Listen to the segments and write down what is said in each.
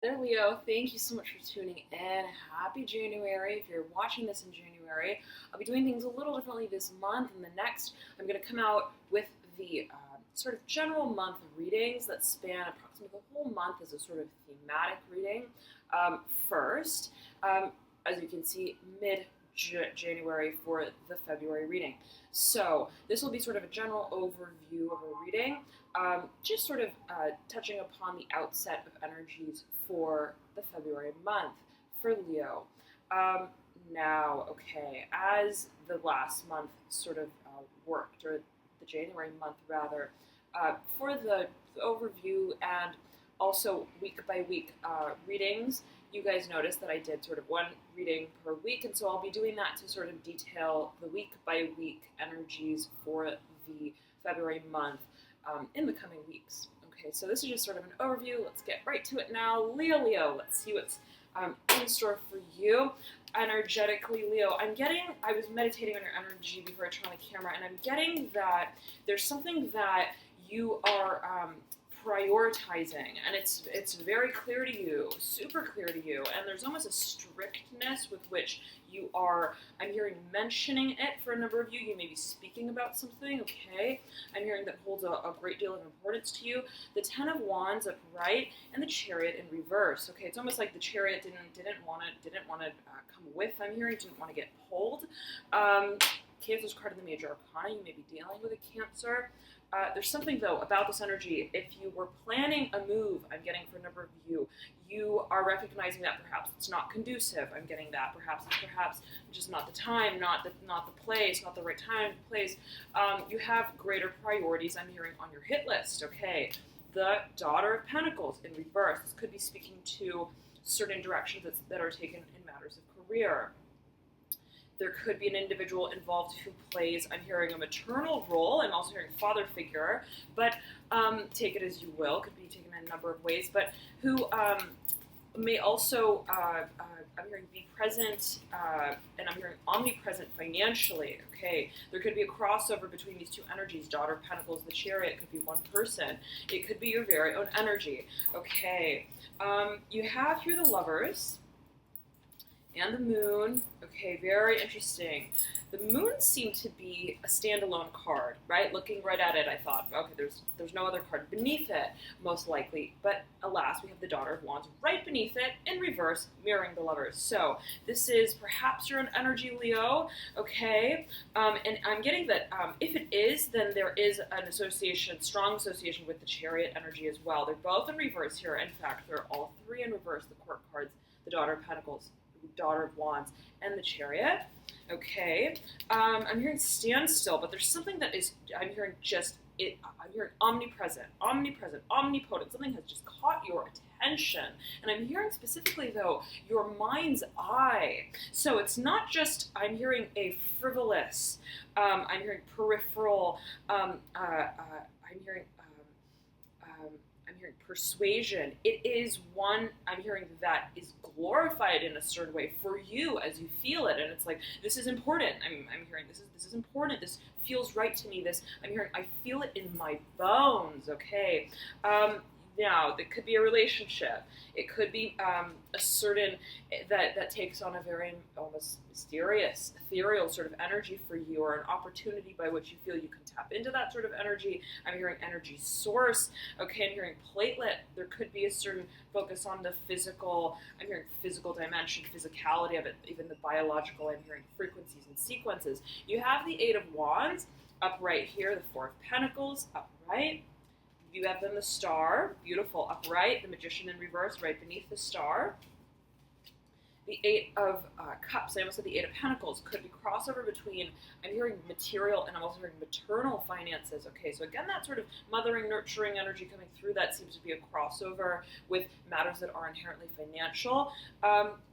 There, Leo. Thank you so much for tuning in. Happy January. If you're watching this in January, I'll be doing things a little differently this month. And the next, I'm going to come out with the sort of general month readings that span approximately the whole month as a sort of thematic reading. First, as you can see, mid January for the February reading. So this will be sort of a general overview of a reading, just sort of touching upon the outset of energies for the February month for Leo. Okay, as the last month sort of worked, or the January month rather, for the overview and also week by week readings, you guys noticed that I did sort of one reading per week, and so I'll be doing that to sort of detail the week by week energies for the February month in the coming weeks. Okay, so this is just sort of an overview. Let's get right to it now. Leo, let's see what's in store for you. Energetically, Leo, I was meditating on your energy before I turned on the camera, and I'm getting that there's something that you are prioritizing, and it's very clear to you, super clear to you, and there's almost a strictness with which you are, I'm hearing mentioning it for a number of you. You may be speaking about something, okay? I'm hearing that holds a great deal of importance to you. The Ten of Wands upright and the Chariot in reverse. Okay, it's almost like the Chariot didn't want to come with. I'm hearing didn't want to get pulled. Cancer's card in the Major Arcana. You may be dealing with a Cancer. There's something, though, about this energy. If you were planning a move, I'm getting for a number of you, you are recognizing that perhaps it's not conducive. I'm getting that. Perhaps it's just not the time, not the place, not the right time, place. You have greater priorities, I'm hearing, on your hit list, okay? The Daughter of Pentacles in reverse. This could be speaking to certain directions that are taken in matters of career. There could be an individual involved who plays, I'm hearing, a maternal role. I'm also hearing father figure, but take it as you will. Could be taken in a number of ways, but who may also, I'm hearing, be present, and I'm hearing omnipresent financially, okay? There could be a crossover between these two energies. Daughter of Pentacles, the Chariot, could be one person. It could be your very own energy, okay? You have here the Lovers and the Moon. Okay, very interesting. The Moon seemed to be a standalone card, right? Looking right at it, I thought, okay, there's no other card beneath it, most likely. But alas, we have the Daughter of Wands right beneath it, in reverse, mirroring the Lovers. So this is perhaps your own energy, Leo, okay? And I'm getting that if it is, then there is an association, strong association with the Chariot energy as well. They're both in reverse here. In fact, they're all three in reverse, the Court cards, the Daughter of Pentacles, Daughter of Wands, and the Chariot. Okay, I'm hearing standstill, but there's something that is, I'm hearing I'm hearing omnipresent, omnipotent. Something has just caught your attention. And I'm hearing specifically, though, your mind's eye. So it's not just, I'm hearing a frivolous, I'm hearing peripheral, I'm hearing I'm hearing persuasion. It is one, I'm hearing, that is glorified in a certain way for you as you feel it, and it's like, this is important. I'm hearing this is important. This feels right to me. I'm hearing, I feel it in my bones. Okay. Now, it could be a relationship. It could be a certain, that takes on a very almost mysterious, ethereal sort of energy for you, or an opportunity by which you feel you can tap into that sort of energy. I'm hearing energy source. Okay, I'm hearing platelet. There could be a certain focus on the physical. I'm hearing physical dimension, physicality of it, even the biological. I'm hearing frequencies and sequences. You have the Eight of Wands upright here, the Four of Pentacles upright. You have then the Star, beautiful, upright, the Magician in reverse, right beneath the Star. The Eight of Cups, I almost said the Eight of Pentacles, could be crossover between, I'm hearing material, and I'm also hearing maternal finances. Okay, so again, that sort of mothering, nurturing energy coming through, that seems to be a crossover with matters that are inherently financial.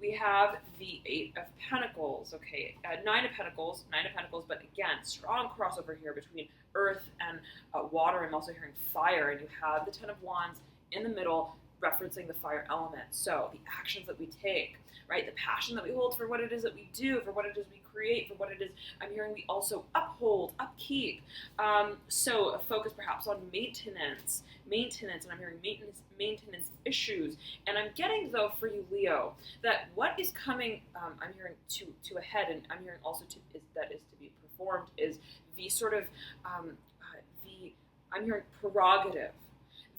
We have the Eight of Pentacles, okay, Nine of Pentacles, but again, strong crossover here between earth and water. I'm also hearing fire, and you have the Ten of Wands in the middle, referencing the fire element. So the actions that we take, right? The passion that we hold for what it is that we do, for what it is we create, for what it is I'm hearing we also uphold, upkeep. So a focus perhaps on maintenance, and I'm hearing maintenance issues. And I'm getting, though, for you, Leo, that what is coming, I'm hearing to a head, and I'm hearing also to be performed, is the sort of I'm hearing prerogative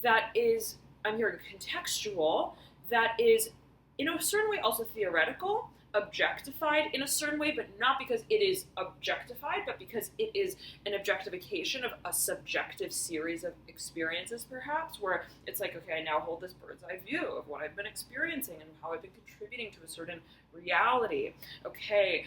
that is, I'm hearing contextual, that is in a certain way also theoretical, objectified in a certain way, but not because it is objectified, but because it is an objectification of a subjective series of experiences, perhaps, where it's like, okay, I now hold this bird's eye view of what I've been experiencing and how I've been contributing to a certain reality. Okay,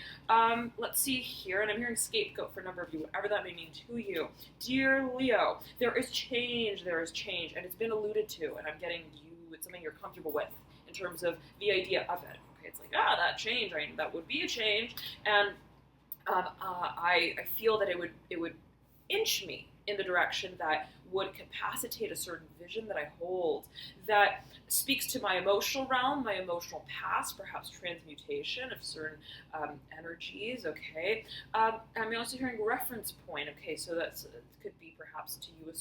let's see here, and I'm hearing scapegoat for a number of you, whatever that may mean to you. Dear Leo, there is change, and it's been alluded to, and I'm getting you, it's something you're comfortable with in terms of the idea of it. It's like, that change, right? That would be a change, and I feel that it would inch me in the direction that would capacitate a certain vision that I hold, that speaks to my emotional realm, my emotional past, perhaps transmutation of certain energies. Okay, I'm also hearing reference point. Okay, so it could be perhaps to you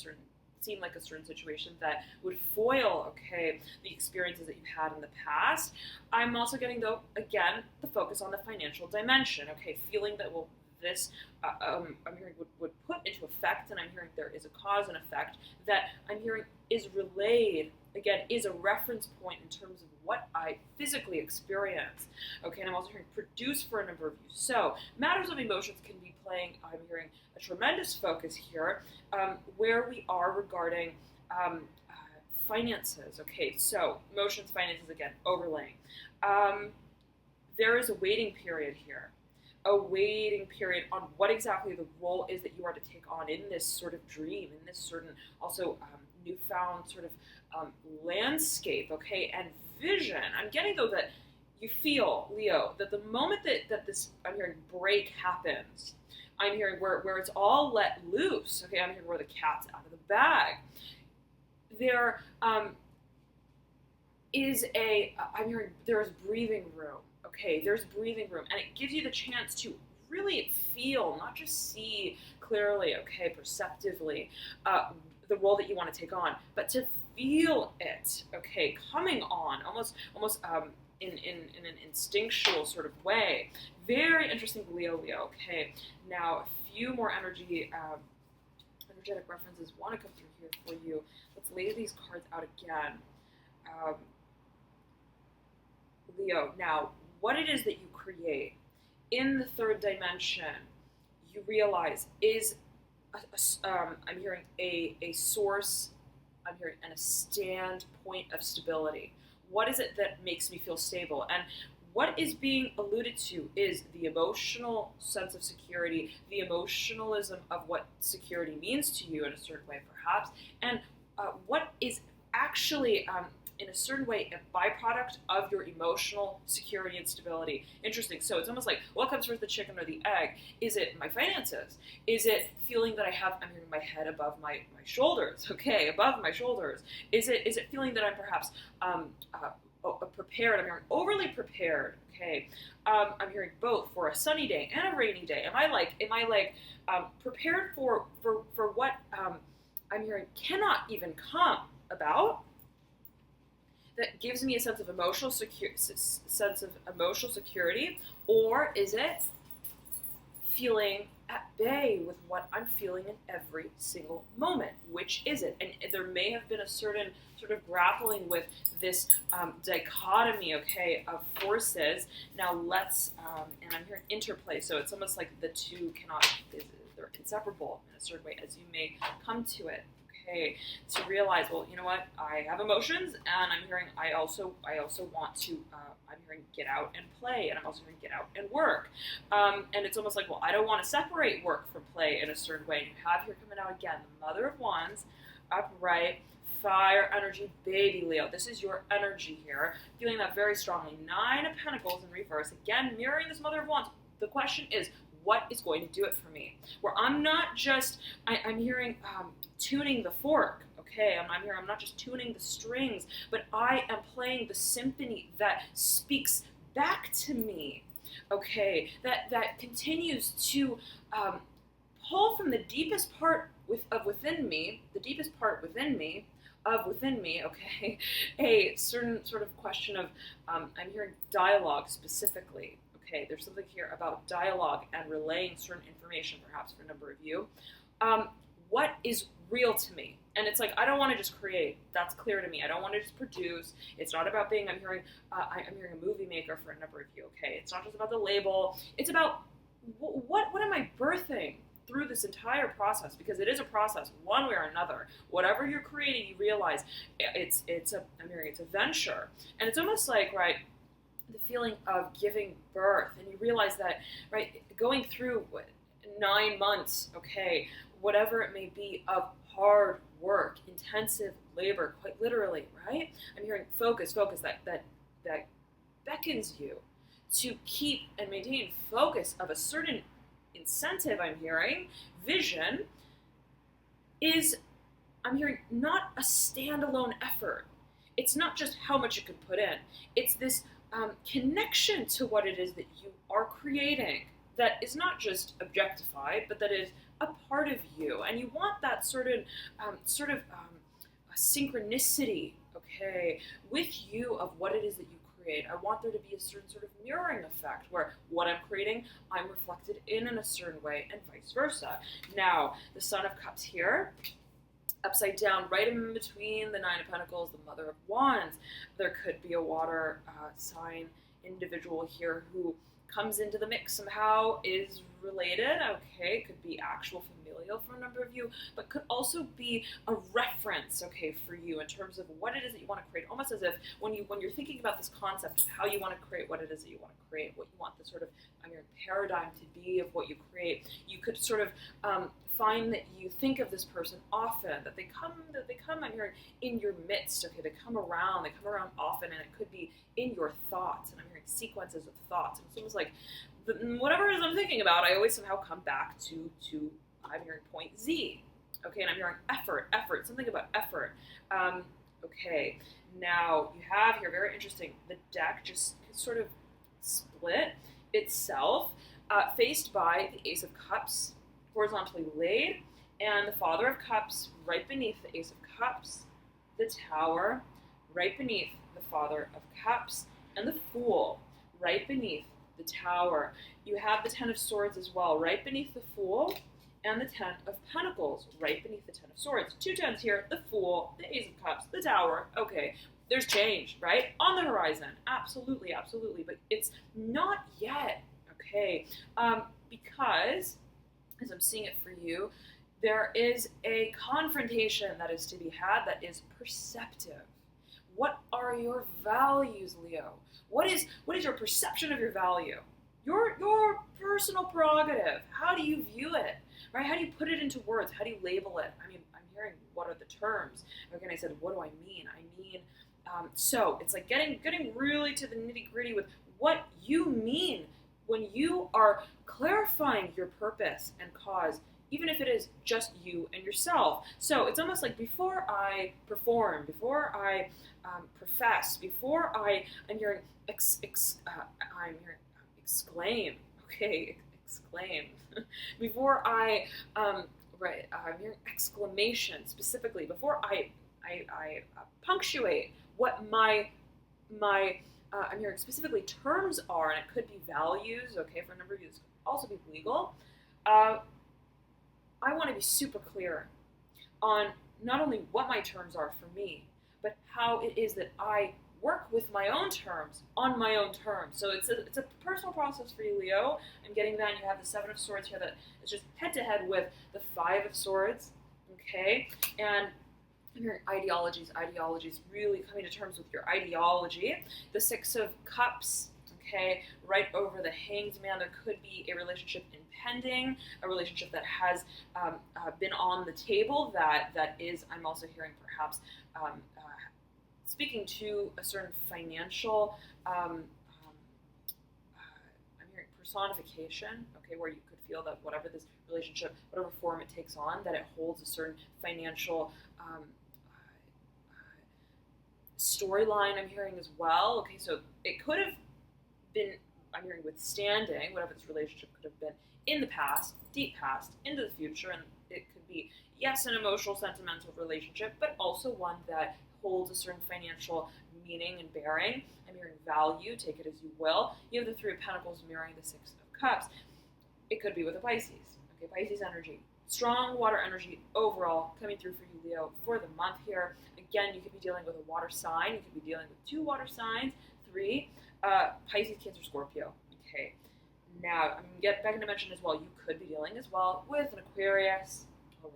seem like a certain situation that would foil, okay, the experiences that you've had in the past. I'm also getting, though, again, the focus on the financial dimension, okay, feeling that, well, this, I'm hearing would put into effect, and I'm hearing there is a cause and effect that I'm hearing is relayed, again, is a reference point in terms of what I physically experience, okay, and I'm also hearing produce for a number of you. So, matters of emotions can be playing, I'm hearing a tremendous focus here, where we are regarding finances. Okay, so emotions, finances, again, overlaying. There is a waiting period here. A waiting period on what exactly the role is that you are to take on in this sort of dream, in this certain also newfound sort of landscape, okay, and vision. I'm getting, though, that you feel, Leo, that the moment that this, I'm hearing, break happens, I'm hearing where it's all let loose, okay, I'm hearing where the cat's out of the bag, there is I'm hearing there's breathing room, okay, there's breathing room, and it gives you the chance to really feel, not just see clearly, okay, perceptively, the role that you want to take on, but to feel it, okay, coming on, almost in an instinctual sort of way. Very interesting, Leo, okay. Now, a few more energetic references want to come through here for you. Let's lay these cards out again. Leo, now, what it is that you create in the third dimension, you realize is, I'm hearing a source, I'm hearing, and a standpoint of stability. What is it that makes me feel stable? And what is being alluded to is the emotional sense of security, the emotionalism of what security means to you in a certain way, perhaps, and what is actually, in a certain way, a byproduct of your emotional security and stability. Interesting. So it's almost like, what comes first, the chicken or the egg? Is it my finances? Is it feeling that I'm hearing my head above my shoulders? Okay, above my shoulders. Is it feeling that I'm perhaps prepared? I'm hearing overly prepared. Okay, I'm hearing both for a sunny day and a rainy day. Am I prepared for what I'm hearing cannot even come about? That gives me a sense of emotional security, or is it feeling at bay with what I'm feeling in every single moment? Which is it? And there may have been a certain sort of grappling with this dichotomy, okay, of forces. Now let's, and I'm hearing interplay, so it's almost like the two they're inseparable in a certain way as you may come to it. To realize, well, you know what, I have emotions, and I'm hearing I also want to, I'm hearing get out and play, and I'm also hearing get out and work. And it's almost like, well, I don't want to separate work from play in a certain way. And you have here coming out again, the Mother of Wands, upright, fire energy, baby Leo. This is your energy here, feeling that very strongly. 9 of Pentacles in reverse, again, mirroring this Mother of Wands. The question is, what is going to do it for me? Where I'm not just, I'm hearing tuning the fork, okay? I'm here, I'm not just tuning the strings, but I am playing the symphony that speaks back to me, okay? That continues to pull from the deepest part of within me, the deepest part within me, of within me, okay, a certain sort of question of, I'm hearing dialogue specifically, okay, there's something here about dialogue and relaying certain information, perhaps for a number of you. What is real to me? And it's like, I don't want to just create. That's clear to me. I don't want to just produce. It's not about being, I'm hearing a movie maker for a number of you, okay? It's not just about the label. It's about what am I birthing through this entire process, because it is a process, one way or another. Whatever you're creating, you realize it's a venture, and it's almost like, right, the feeling of giving birth, and you realize that, right, going through 9 months, okay, whatever it may be, of hard work, intensive labor, quite literally, right? I'm hearing focus, that beckons you to keep and maintain focus of a certain incentive. I'm hearing vision is, I'm hearing, not a standalone effort. It's not just how much you can put in. It's this connection to what it is that you are creating that is not just objectified, but that is a part of you. And you want that certain synchronicity, okay, with you of what it is that you create. I want there to be a certain sort of mirroring effect where what I'm creating, I'm reflected in a certain way, and vice versa. Now, the Son of Cups here, upside down, right in between the Nine of Pentacles, the Mother of Wands. There could be a water sign individual here who comes into the mix somehow, is related, okay, could be actual familial for a number of you, but could also be a reference, okay, for you in terms of what it is that you want to create, almost as if when you're thinking about this concept of how you want to create what it is that you want to create, what you want the sort of paradigm to be of what you create, you could sort of find that you think of this person often, that they come, I'm hearing, in your midst, okay, they come around often, and it could be in your thoughts, and I'm hearing sequences of thoughts, and it's almost like, whatever it is I'm thinking about, I always somehow come back to I'm hearing point Z, okay, and I'm hearing effort, something about effort, okay, now you have here, very interesting, the deck just sort of split itself, faced by the Ace of Cups, horizontally laid, and the Father of Cups right beneath the Ace of Cups, the Tower right beneath the Father of Cups, and the Fool right beneath the Tower. You have the Ten of Swords as well right beneath the Fool, and the Ten of Pentacles right beneath the Ten of Swords. 2 tens here, the Fool, the Ace of Cups, the Tower. Okay, there's change, right? On the horizon, absolutely, but it's not yet, okay? Because, as I'm seeing it for you, there is a confrontation that is to be had that is perceptive. What are your values, Leo? What is your perception of your value? Your personal prerogative. How do you view it? Right? How do you put it into words? How do you label it? I mean, I'm hearing, what are the terms? Again, I said, what do I mean? So it's like getting really to the nitty gritty with what you mean when you are clarifying your purpose and cause, even if it is just you and yourself. So it's almost like before I perform, before I profess, before I'm hearing exclaim, okay, exclaim. Before I I'm hearing exclamation specifically. Before I punctuate what my I'm hearing specifically terms are, and it could be values, okay, for a number of you, this could also be legal. I want to be super clear on not only what my terms are for me, but how it is that I work with my own terms, on my own terms. So it's a personal process for you, Leo. I'm getting that, and you have the Seven of Swords here that is just head-to-head with the Five of Swords, okay? And your ideologies, really coming to terms with your ideology. The Six of Cups, okay, right over the Hanged Man. There could be a relationship impending, a relationship that has been on the table that is, I'm also hearing perhaps speaking to a certain financial, I'm hearing personification, okay, where you could feel that whatever this relationship, whatever form it takes on, that it holds a certain financial storyline I'm hearing as well. Okay, so it could have been, I'm hearing withstanding, whatever this relationship could have been in the past, deep past, into the future, and it could be, yes, an emotional, sentimental relationship, but also one that holds a certain financial meaning and bearing. I'm hearing value, take it as you will. You have the Three of Pentacles mirroring the Six of Cups. It could be with a Pisces. Okay, Pisces energy. Strong water energy overall coming through for you, Leo, for the month here. Again, you could be dealing with a water sign. You could be dealing with 2 water signs, 3, Pisces, Cancer, Scorpio. Okay, now I'm going to get back into mention as well. You could be dealing as well with an Aquarius. All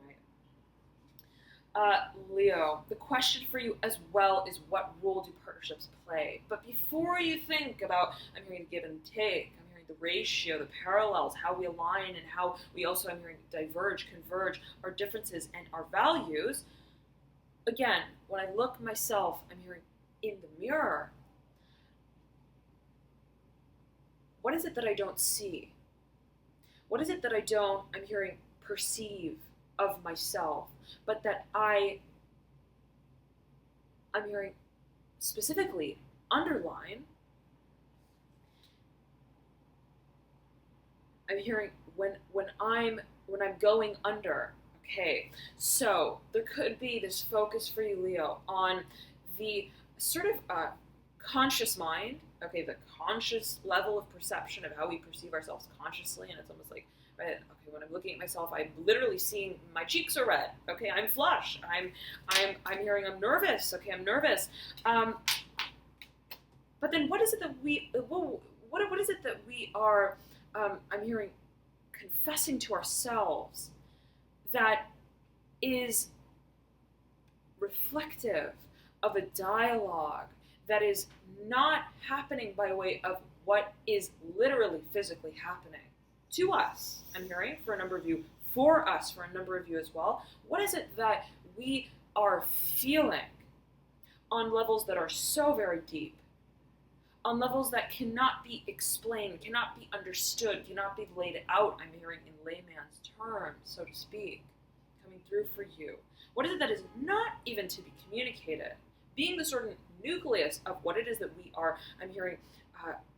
right. Leo, the question for you as well is, what role do partnerships play? But before you think about, I'm hearing the give and take, I'm hearing the ratio, the parallels, how we align, and how we also, I'm hearing diverge, converge, our differences and our values. Again, when I look myself, I'm hearing in the mirror, what is it that I don't see? What is it that I don't, I'm hearing, perceive of myself, but that I'm hearing specifically underline? I'm hearing when I'm going under. Okay, so there could be this focus for you, Leo, on the sort of conscious mind. Okay, the conscious level of perception of how we perceive ourselves consciously, and it's almost like, right, okay, when I'm looking at myself, I'm literally seeing my cheeks are red. Okay, I'm flushed. I'm hearing I'm nervous. Okay, I'm nervous. But then what is it that what is it that we are? I'm hearing confessing to ourselves that is reflective of a dialogue that is not happening by way of what is literally physically happening to us. I'm hearing for a number of you, for us, for a number of you as well. What is it that we are feeling on levels that are so very deep, on levels that cannot be explained, cannot be understood, cannot be laid out, I'm hearing in layman's terms, so to speak, coming through for you? What is it that is not even to be communicated? Being the sort of nucleus of what it is that we are, I'm hearing,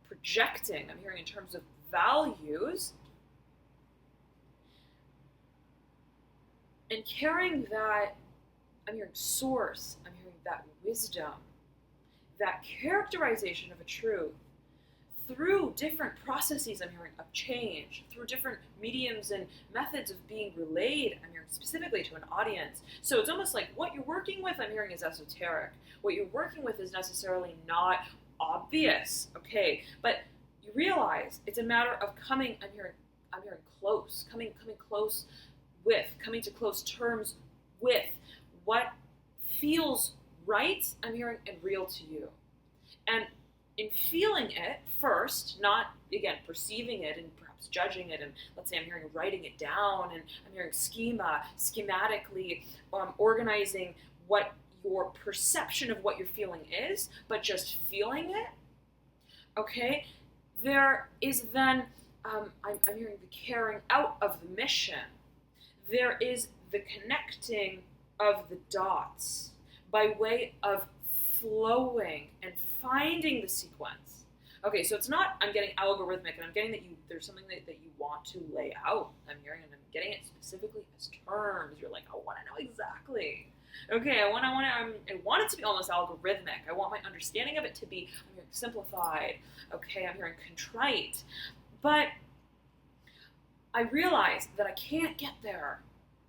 projecting, I'm hearing in terms of values, and carrying that, I'm hearing source, I'm hearing that wisdom, that characterization of a truth through different processes, I'm hearing, of change, through different mediums and methods of being relayed, I'm hearing, specifically to an audience. So it's almost like what you're working with, I'm hearing, is esoteric. What you're working with is necessarily not obvious, okay? But you realize it's a matter of coming, I'm hearing close, coming close with, coming to close terms with what feels right, I'm hearing, and real to you. And in feeling it first, not, again, perceiving it and perhaps judging it, and let's say I'm hearing writing it down, and I'm hearing schematically organizing what your perception of what you're feeling is, but just feeling it, okay? There is then, I'm hearing the carrying out of the mission. There is the connecting of the dots by way of flowing and finding the sequence. Okay, so it's not, I'm getting algorithmic, and I'm getting that there's something that you want to lay out. I'm hearing, and I'm getting it specifically as terms. You're like, I want to know exactly. Okay, I want it to be almost algorithmic. I want my understanding of it to be, I'm hearing simplified. Okay, I'm hearing contrite. But I realize that I can't get there,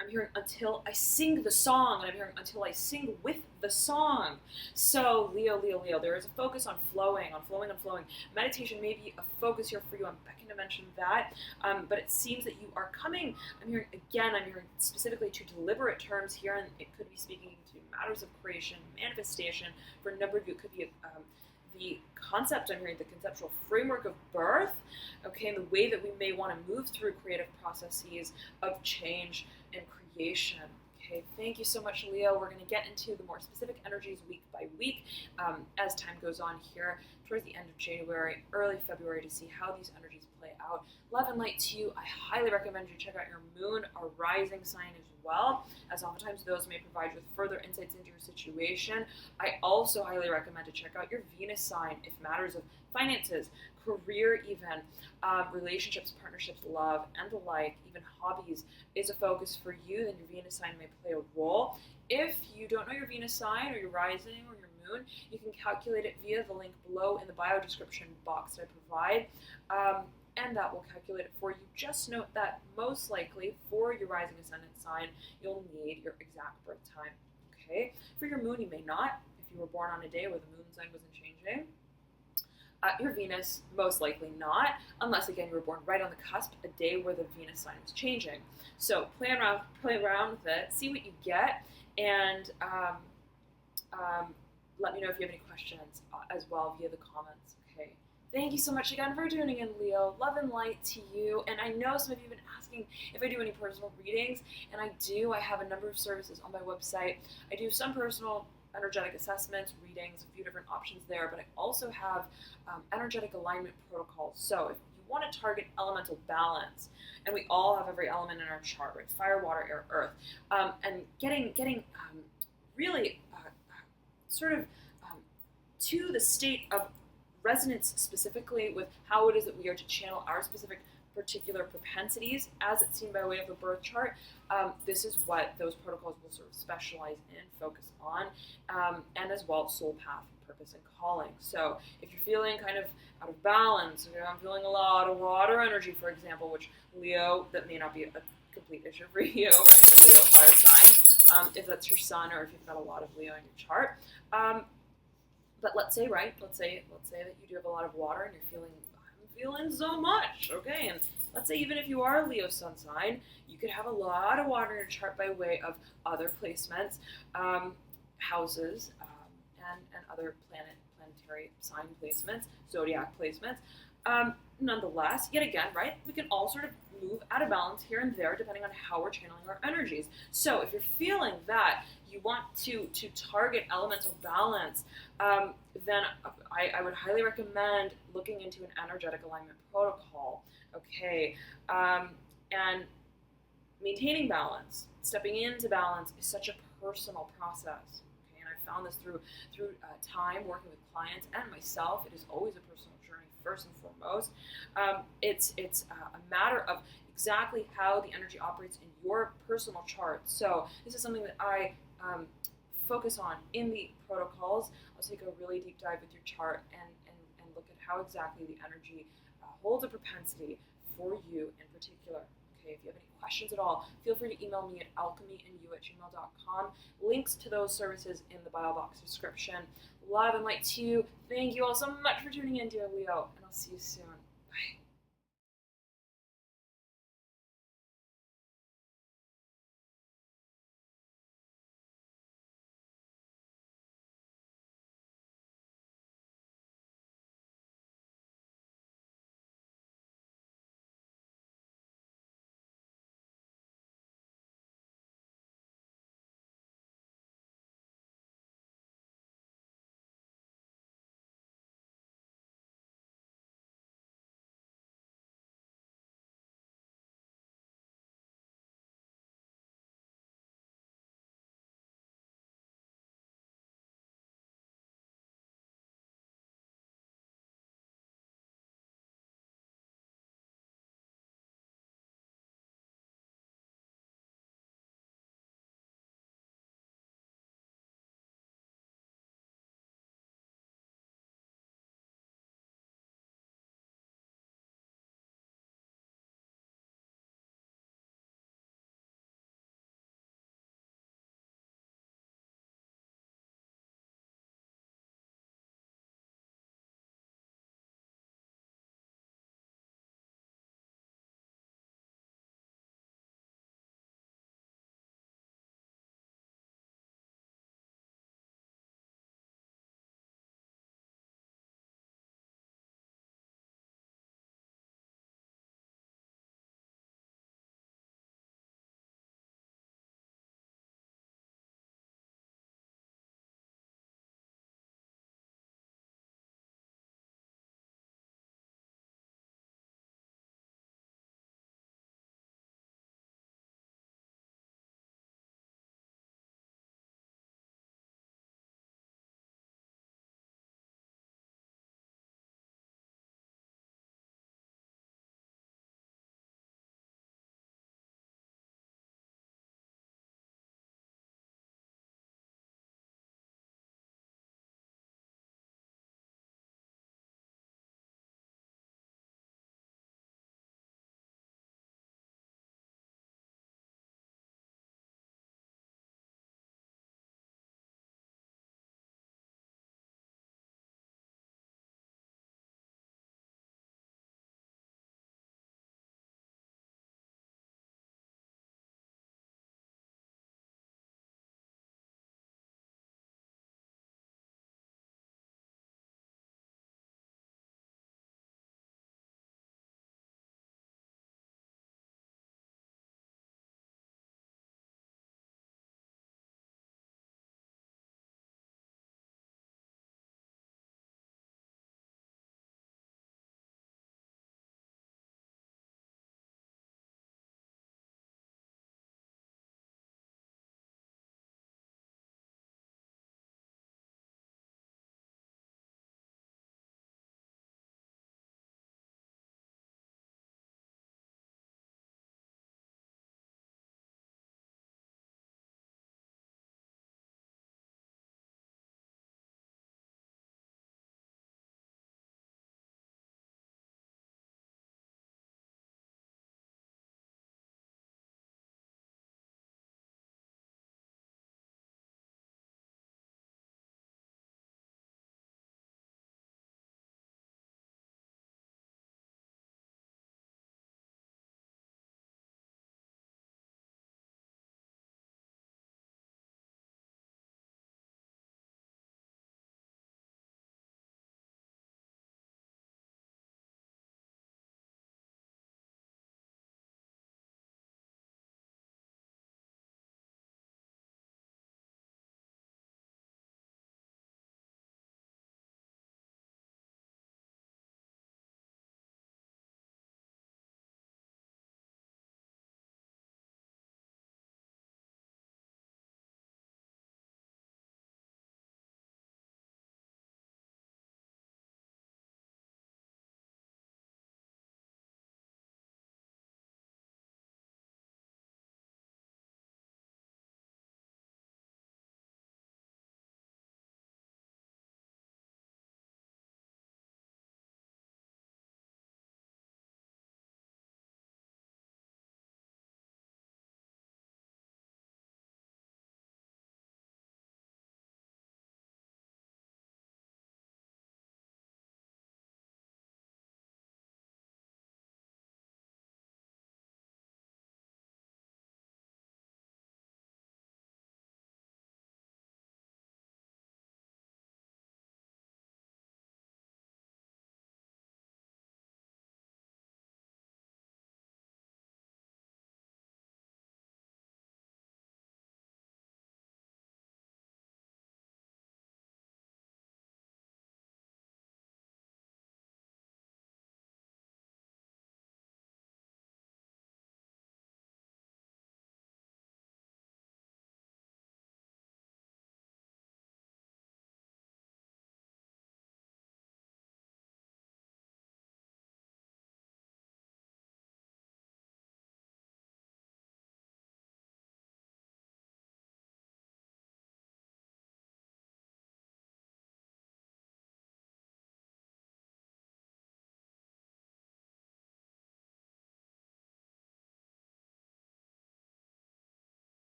I'm hearing, until I sing the song, and I'm hearing until I sing with the song. So Leo, there is a focus on flowing. Meditation may be a focus here for you. I'm beckoning to mention that, but it seems that you are coming, I'm hearing specifically to deliberate terms here, and it could be speaking to matters of creation, manifestation. For a number of you, it could be the concept, I'm hearing the conceptual framework of birth, okay, and the way that we may want to move through creative processes of change and creation. Okay, thank you so much, Leo. We're going to get into the more specific energies week by week as time goes on here towards the end of January, early February, to see how these energies play out. Love and light to you. I highly recommend you check out your moon or rising sign as well, as oftentimes those may provide you with further insights into your situation. I also highly recommend to check out your Venus sign if matters of finances, career even, relationships, partnerships, love, and the like, even hobbies, is a focus for you, then your Venus sign may play a role. If you don't know your Venus sign or your rising or your moon, you can calculate it via the link below in the bio description box that I provide, and that will calculate it for you. Just note that most likely for your rising ascendant sign, you'll need your exact birth time. Okay? For your moon, you may not. If you were born on a day where the moon sign wasn't changing, your Venus, most likely not, unless again you were born right on the cusp, a day where the Venus sign was changing. So play around with it, see what you get, and let me know if you have any questions as well via the comments. Okay. Thank you so much again for tuning in, Leo. Love and light to you. And I know some of you have been asking if I do any personal readings, and I do. I have a number of services on my website. I do some personal energetic assessments, readings, a few different options there, but I also have energetic alignment protocols. So if you want to target elemental balance, and we all have every element in our chart, right? Fire, water, air, earth, and getting really to the state of resonance specifically with how it is that we are to channel our specific particular propensities as it's seen by way of the birth chart. This is what those protocols will sort of specialize in, focus on, and as well soul path, purpose, and calling. So if you're feeling kind of out of balance, I'm feeling a lot of water energy, for example, which Leo, that may not be a complete issue for you, right? For Leo fire sign, if that's your sun or if you've got a lot of Leo in your chart. But let's say that you do have a lot of water and you're feeling so much, okay? And let's say even if you are a Leo sun sign, you could have a lot of water in your chart by way of other placements, houses, and other planetary sign placements, zodiac placements. Nonetheless, yet again, right, we can all sort of move out of balance here and there depending on how we're channeling our energies. So if you're feeling that you want to target elemental balance, then I would highly recommend looking into an energetic alignment protocol, okay? And maintaining balance, stepping into balance is such a personal process, okay? And I found this through time working with clients and myself. It is always a personal journey, first and foremost. It's a matter of exactly how the energy operates in your personal chart. So this is something that I focus on in the protocols. I'll take a really deep dive with your chart and look at how exactly the energy holds a propensity for you in particular. Okay, if you have any questions at all, feel free to email me at alchemyandyou@gmail.com. Links to those services in the bio box description. Love and light to you. Thank you all so much for tuning in, dear Leo, and I'll see you soon. Bye.